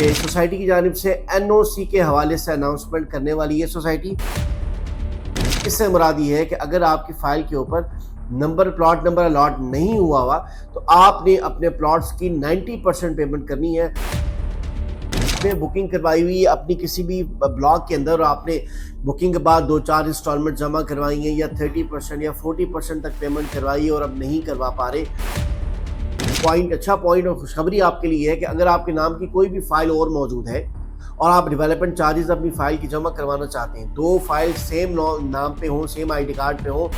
کہ سوسائٹی کی جانب سے NOC کے حوالے سے اناؤنسمنٹ کرنے والی ہے سوسائٹی۔ اس سے مراد یہ ہے کہ اگر آپ کی فائل کے اوپر پلاٹ نمبر الاٹ نہیں ہوا تو آپ نے اپنے پلاٹس کی 90% پیمنٹ کرنی ہے۔ آپ نے بکنگ کروائی ہوئی اپنی کسی بھی بلاک کے اندر اور آپ نے بکنگ کے بعد 2-4 انسٹالمنٹ جمع کروائی ہیں یا 30% یا 40% تک پیمنٹ کروائی ہے اور اب نہیں کروا پا رہے، اچھا پوائنٹ اور خوشخبری آپ کے لیے ہے کہ اگر آپ کے نام کی کوئی بھی فائل اور موجود ہے اور آپ ڈیولپمنٹ چارجز اپنی فائل کی جمع کروانا چاہتے ہیں، 2 فائل سیم نام پہ ہوں، سیم آئی ڈی کارڈ پہ ہوں،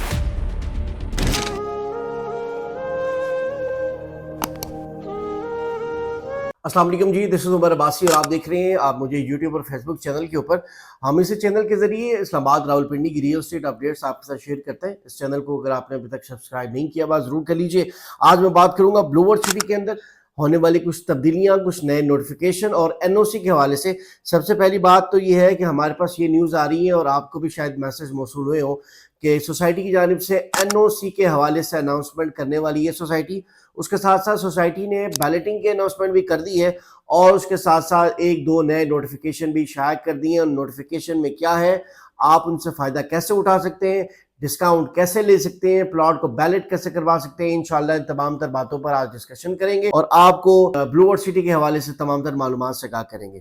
السلام علیکم جی، دس از عمر عباسی اور آپ دیکھ رہے ہیں آپ مجھے یوٹیوب اور فیس بک چینل کے اوپر۔ ہم اس چینل کے ذریعے اسلام آباد راولپنڈی کی ریئل اسٹیٹ اپڈیٹس آپ کے ساتھ شیئر کرتے ہیں۔ اس چینل کو اگر آپ نے ابھی تک سبسکرائب نہیں کیا بات ضرور کر لیجئے۔ آج میں بات کروں گا بلو ورلڈ سٹی کے اندر ہونے والی کچھ تبدیلیاں، کچھ نئے نوٹیفیکیشن اور NOC کے حوالے سے۔ سب سے پہلی بات تو یہ ہے کہ ہمارے پاس یہ نیوز آ رہی ہے اور آپ کو بھی شاید میسج موصول ہوئے ہوں کہ سوسائٹی کی جانب سے NOC کے حوالے سے اناؤنسمنٹ کرنے والی ہے سوسائٹی۔ اس کے ساتھ ساتھ سوسائٹی نے بیلٹنگ کے اناؤنسمنٹ بھی کر دی ہے اور اس کے ساتھ ساتھ 1-2 نئے نوٹیفیکیشن بھی شائع کر دیے ہیں۔ نوٹیفیکیشن میں کیا ہے، آپ ان سے فائدہ کیسے اٹھا سکتے ہیں، ڈسکاؤنٹ کیسے لے سکتے ہیں، پلاٹ کو بیلٹ کیسے کروا سکتے ہیں، انشاءاللہ ان تمام تر باتوں پر آج ڈسکشن کریں گے اور آپ کو بلو ورلڈ سٹی کے حوالے سے تمام تر معلومات سے آگاہ کریں گے۔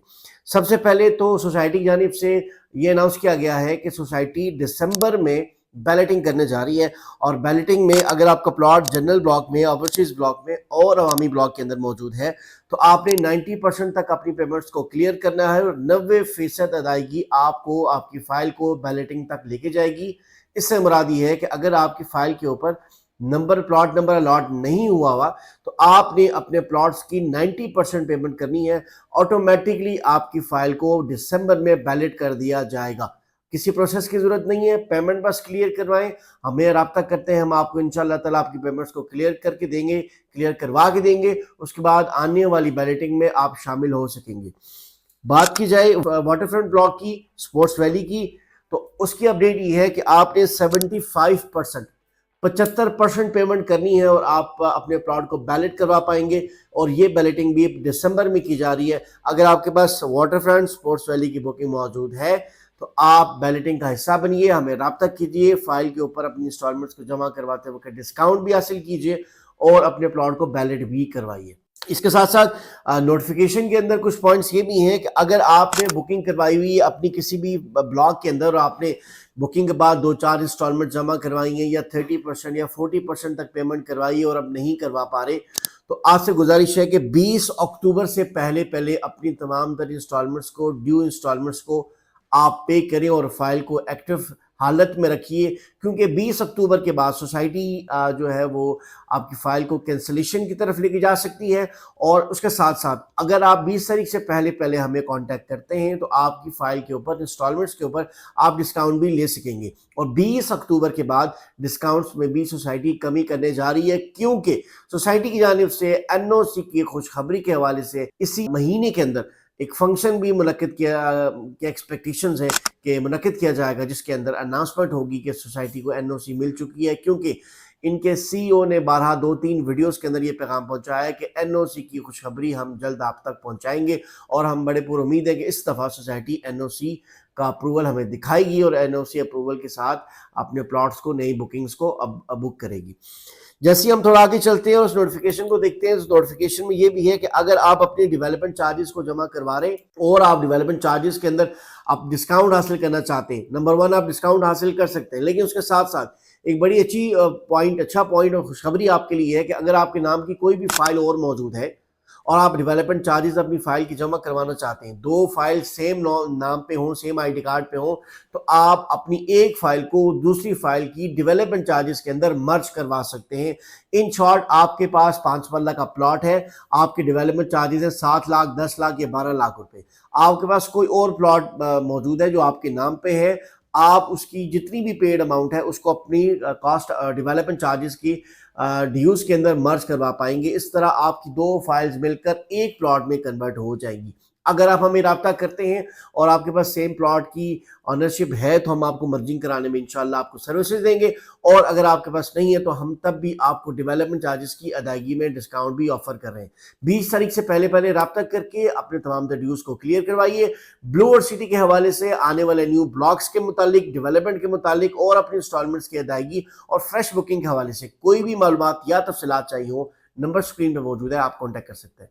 سب سے پہلے تو سوسائٹی کی جانب سے یہ اناؤنس کیا گیا ہے کہ سوسائٹی دسمبر میں بیلٹنگ کرنے جا رہی ہے اور بیلٹنگ میں اگر آپ کا پلاٹ جنرل بلاک میں، اوورسیز بلاک میں اور عوامی بلاک کے اندر موجود ہے تو آپ نے 90% تک اپنی پیمنٹس کو کلیئر کرنا ہے اور 90% ادائیگی آپ کو آپ کی فائل کو بیلٹنگ تک لے کے جائے گی۔ اس سے مراد یہ ہے کہ اگر آپ کی فائل کے اوپر پلاٹ نمبر الاٹ نہیں ہوا تو آپ نے اپنے پلاٹس کی 90% پیمنٹ کرنی ہے۔ آٹومیٹکلی آپ کی فائل کو دسمبر میں بیلٹ کر دیا جائے گا، کسی پروسیس کی ضرورت نہیں ہے، پیمنٹ بس کلیئر کروائیں، ہمیں رابطہ کرتے ہیں، ہم آپ کو انشاءاللہ تعالیٰ آپ کی پیمنٹس کو کلیئر کر کے دیں گے، کلیئر کروا کے دیں گے، اس کے بعد آنے والی بیلٹنگ میں آپ شامل ہو سکیں گے۔ بات کی جائے واٹر فرنٹ بلاک کی، سپورٹس ویلی کی، تو اس کی اپڈیٹ یہ ہے کہ آپ نے 75% پیمنٹ کرنی ہے اور آپ اپنے پلاٹ کو بیلٹ کروا پائیں گے اور یہ بیلٹنگ بھی دسمبر میں کی جا رہی ہے۔ اگر آپ کے پاس واٹر فرنٹ سپورٹس ویلی کی بکنگ موجود ہے تو آپ بیلٹنگ کا حصہ بنیے، ہمیں رابطہ کیجئے، فائل کے اوپر اپنی انسٹالمنٹس کو جمع کرواتے وقت ڈسکاؤنٹ بھی حاصل کیجئے اور اپنے پلاٹ کو بیلٹ بھی کروائیے۔ اس کے ساتھ ساتھ نوٹیفیکیشن کے اندر کچھ پوائنٹس یہ بھی ہیں کہ اگر آپ نے بکنگ کروائی ہوئی اپنی کسی بھی بلاک کے اندر اور آپ نے بکنگ کے بعد 2-4 انسٹالمنٹ جمع کروائی ہیں یا 30% یا 40% تک پیمنٹ کروائی ہے اور اب نہیں کروا پا رہے تو آپ سے گزارش ہے کہ 20 اکتوبر سے پہلے اپنی تمام تر انسٹالمنٹس کو، ڈیو انسٹالمنٹس کو آپ پے کریں اور فائل کو ایکٹیو حالت میں رکھیے، کیونکہ 20 اکتوبر کے بعد سوسائٹی جو ہے وہ آپ کی فائل کو کینسلیشن کی طرف لے کے جا سکتی ہے اور اس کے ساتھ ساتھ اگر آپ 20 تاریخ سے پہلے ہمیں کانٹیکٹ کرتے ہیں تو آپ کی فائل کے اوپر انسٹالمنٹس کے اوپر آپ ڈسکاؤنٹ بھی لے سکیں گے۔ اور 20 اکتوبر کے بعد ڈسکاؤنٹس میں بھی سوسائٹی کمی کرنے جا رہی ہے، کیونکہ سوسائٹی کی جانب سے NOC کی خوشخبری کے حوالے سے اسی مہینے کے اندر ایک فنکشن بھی منعقد کیا ایکسپیکٹیشنز ہے کہ منعقد کیا جائے گا، جس کے اندر اناؤنسمنٹ ہوگی کہ سوسائٹی کو NOC مل چکی ہے، کیونکہ ان کے CEO نے 2-3 ویڈیوز کے اندر یہ پیغام پہنچایا ہے کہ NOC کی خوشخبری ہم جلد آپ تک پہنچائیں گے اور ہم بڑے پر امید ہے کہ اس دفعہ سوسائٹی NOC کا اپروول ہمیں دکھائے گی اور NOC اپروول کے ساتھ اپنے پلاٹس کو، نئی بکنگز کو اب بک کرے گی۔ جیسے ہم تھوڑا آگے چلتے ہیں اور اس نوٹیفیکیشن کو دیکھتے ہیں، اس نوٹیفیکیشن میں یہ بھی ہے کہ اگر آپ اپنی ڈیولپمنٹ چارجز کو جمع کروا رہے ہیں اور آپ ڈیولپمنٹ چارجز کے اندر آپ ڈسکاؤنٹ حاصل کرنا چاہتے ہیں، نمبر 1 آپ ڈسکاؤنٹ حاصل کر سکتے ہیں، لیکن اس کے ساتھ ساتھ ایک بڑی اچھا پوائنٹ اور خوشخبری آپ کے لیے ہے کہ اگر آپ کے نام کی کوئی بھی فائل اور موجود ہے اور آپ ڈیولپمنٹ چارجز اپنی فائل کی جمع کروانا چاہتے ہیں، 2 فائل سیم نام پہ ہوں، سیم آئی ڈی کارڈ پہ ہوں، تو آپ اپنی ایک فائل کو دوسری فائل کی ڈیولپمنٹ چارجز کے اندر مرج کروا سکتے ہیں۔ ان شارٹ آپ کے پاس 5 مرلہ کا پلاٹ ہے، آپ کے ڈیولپمنٹ چارجز ہیں 7 لاکھ، 10 لاکھ یا 12 لاکھ روپے، آپ کے پاس کوئی اور پلاٹ موجود ہے جو آپ کے نام پہ ہے، آپ اس کی جتنی بھی پیڈ اماؤنٹ ہے اس کو اپنی کاسٹ ڈیولپمنٹ چارجز کی ڈیوز کے اندر مرج کروا پائیں گے۔ اس طرح آپ کی 2 فائلز مل کر ایک پلاٹ میں کنورٹ ہو جائیں گی۔ اگر آپ ہمیں رابطہ کرتے ہیں اور آپ کے پاس سیم پلاٹ کی آنرشپ ہے تو ہم آپ کو مرجنگ کرانے میں انشاءاللہ آپ کو سروسز دیں گے، اور اگر آپ کے پاس نہیں ہے تو ہم تب بھی آپ کو ڈیولپمنٹ چارجز کی ادائیگی میں ڈسکاؤنٹ بھی آفر کر رہے ہیں۔ 20 تاریخ سے پہلے رابطہ کر کے اپنے تمام ڈیوز کو کلیئر کروائیے۔ بلو اور سٹی کے حوالے سے آنے والے نیو بلاکس کے متعلق، ڈیولپمنٹ کے متعلق اور اپنی انسٹالمنٹس کی ادائیگی اور فریش بکنگ کے حوالے سے کوئی بھی معلومات یا تفصیلات چاہیے ہو، نمبر سکرین پہ موجود ہے، آپ کانٹیکٹ کر سکتے ہیں۔